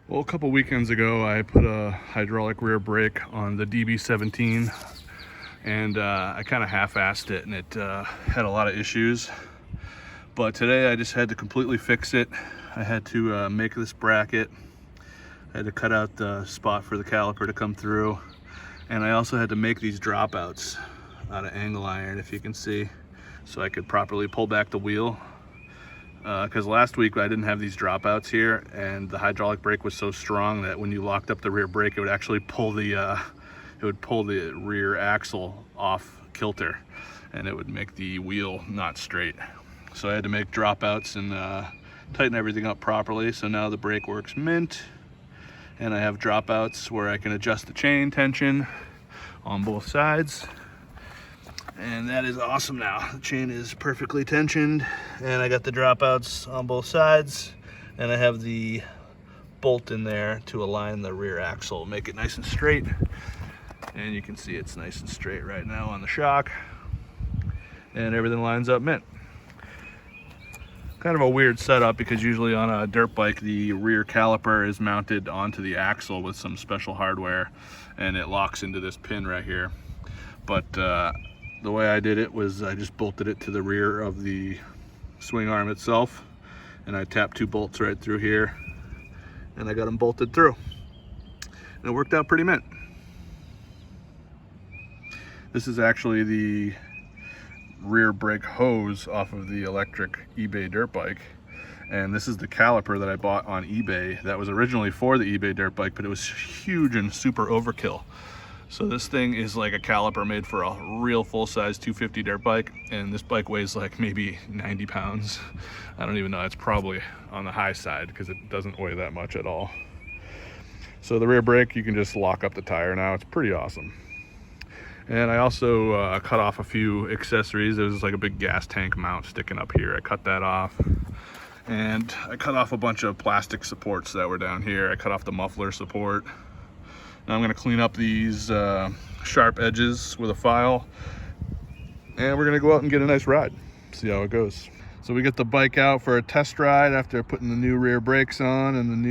Well, a couple weekends ago, I put a hydraulic rear brake on the DB17, and I kind of half-assed it, and it had a lot of issues. But today I just had to completely fix it. I had to make this bracket. I had to cut out the spot for the caliper to come through. And I also had to make these dropouts out of angle iron, if you can see, so I could properly pull back the wheel. Because last week I didn't have these dropouts here, and the hydraulic brake was so strong that when you locked up the rear brake, it would actually pull the rear axle off kilter, and it would make the wheel not straight. So I had to make dropouts and tighten everything up properly. So now the brake works mint, and I have dropouts where I can adjust the chain tension on both sides. And that is awesome now. The chain is perfectly tensioned, and I got the dropouts on both sides, and I have the bolt in there to align the rear axle, make it nice and straight. And you can see it's nice and straight right now on the shock, and everything lines up mint. Kind of a weird setup, because usually on a dirt bike the rear caliper is mounted onto the axle with some special hardware, and it locks into this pin right here. But the way I did it was I just bolted it to the rear of the swing arm itself, and I tapped 2 bolts right through here, and I got them bolted through, and it worked out pretty mint. This is actually the rear brake hose off of the electric eBay dirt bike, and this is the caliper that I bought on eBay that was originally for the eBay dirt bike, but it was huge and super overkill. So this thing is like a caliper made for a real full-size 250 dirt bike, and this bike weighs like maybe 90 pounds. I don't even know, it's probably on the high side because it doesn't weigh that much at all. So the rear brake, you can just lock up the tire now. It's pretty awesome. And I also cut off a few accessories. There was like a big gas tank mount sticking up here. I cut that off. And I cut off a bunch of plastic supports that were down here. I cut off the muffler support. Now I'm gonna clean up these sharp edges with a file, and we're gonna go out and get a nice ride, see how it goes. So we get the bike out for a test ride after putting the new rear brakes on and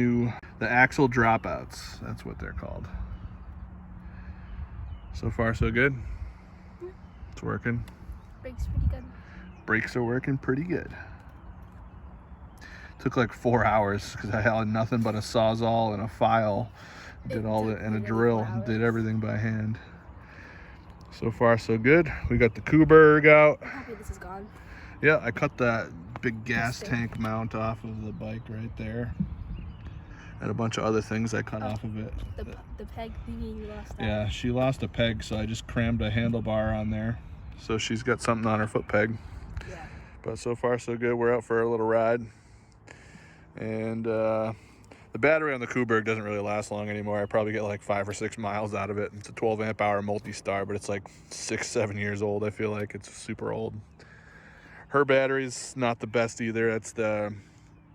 the axle dropouts. That's what they're called. So far so good. It's working. Brakes pretty good. Brakes are working pretty good. Took like 4 hours because I had nothing but a sawzall and a file. Did all it, and a drill, did everything by hand. So far so good. We got the Kuberg out. I'm happy this is gone. Yeah, I cut that big gas tank mount off of the bike right there, and a bunch of other things I cut off of it. The peg thingy, you lost that. Yeah, she lost a peg, so I just crammed a handlebar on there, so she's got something on her foot peg. Yeah. But so far so good. We're out for a little ride, and the battery on the Kuberg doesn't really last long anymore. I probably get like 5 or 6 miles out of it. It's a 12 amp hour multi-star, but it's like 6-7 years old. I feel like it's super old. Her battery's not the best either. That's the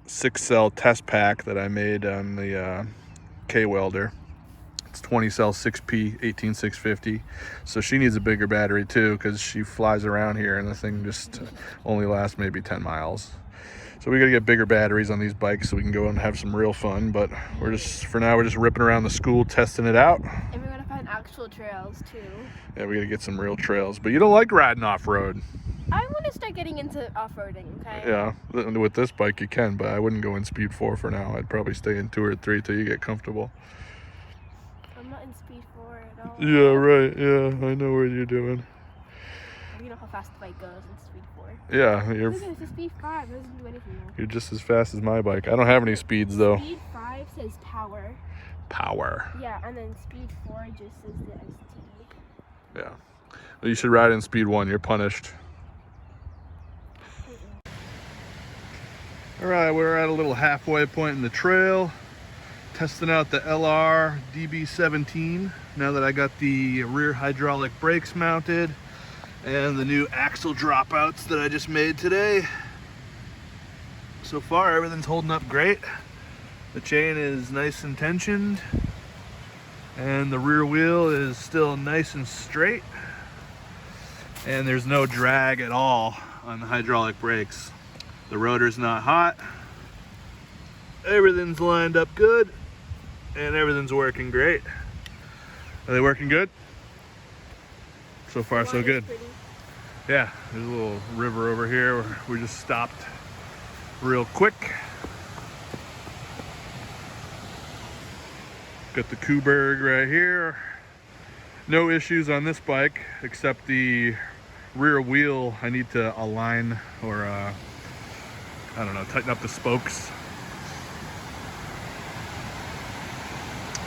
6-cell test pack that I made on the K-Welder. It's 20-cell 6P 18650. So she needs a bigger battery too, because she flies around here and the thing just only lasts maybe 10 miles. So we gotta get bigger batteries on these bikes so we can go and have some real fun. But for now we're just ripping around the school, testing it out. And we're gonna find actual trails too. Yeah, we gotta get some real trails. But you don't like riding off-road. I want to start getting into off-roading, okay? Yeah, with this bike you can, but I wouldn't go in speed 4 for now. I'd probably stay in 2 or 3 till you get comfortable. I'm not in speed 4 at all. Yeah, right, yeah, I know what you're doing. You know how fast the bike goes in speed 4. Yeah, Look at this, speed 5, it doesn't do anything more. you're just as fast as my bike. I don't have any speeds though. Speed 5 says power. Power. Yeah, and then speed 4 just says the ST. Yeah. Well, you should ride in speed 1. You're punished. All right, we're at a little halfway point in the trail, testing out the LR DB17. Now that I got the rear hydraulic brakes mounted and the new axle dropouts that I just made today. So far, everything's holding up great. The chain is nice and tensioned, and the rear wheel is still nice and straight, and there's no drag at all on the hydraulic brakes. The rotor's not hot. Everything's lined up good. and everything's working great. Are they working good? So far, so good. Pretty. Yeah, there's a little river over here where we just stopped real quick. Got the Kuberg right here. No issues on this bike except the rear wheel. I need to align or I don't know, tighten up the spokes.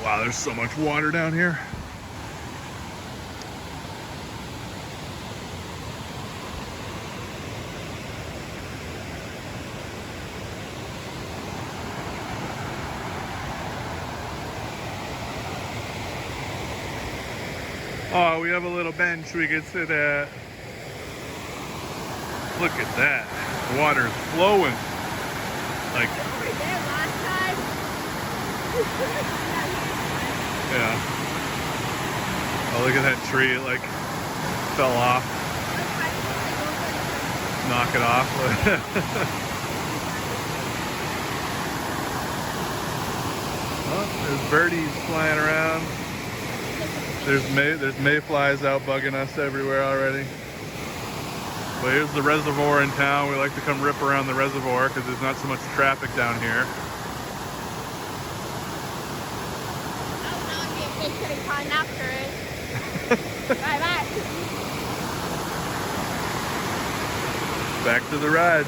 Wow, there's so much water down here. Oh, we have a little bench we can sit at. Look at that. The water's flowing. Like, Over there last time. yeah. Oh, look at that tree. It like fell off. Knock it off. Oh, there's birdies flying around. There's mayflies out bugging us everywhere already. But here's the reservoir in town. We like to come rip around the reservoir because there's not so much traffic down here. Back to the ride.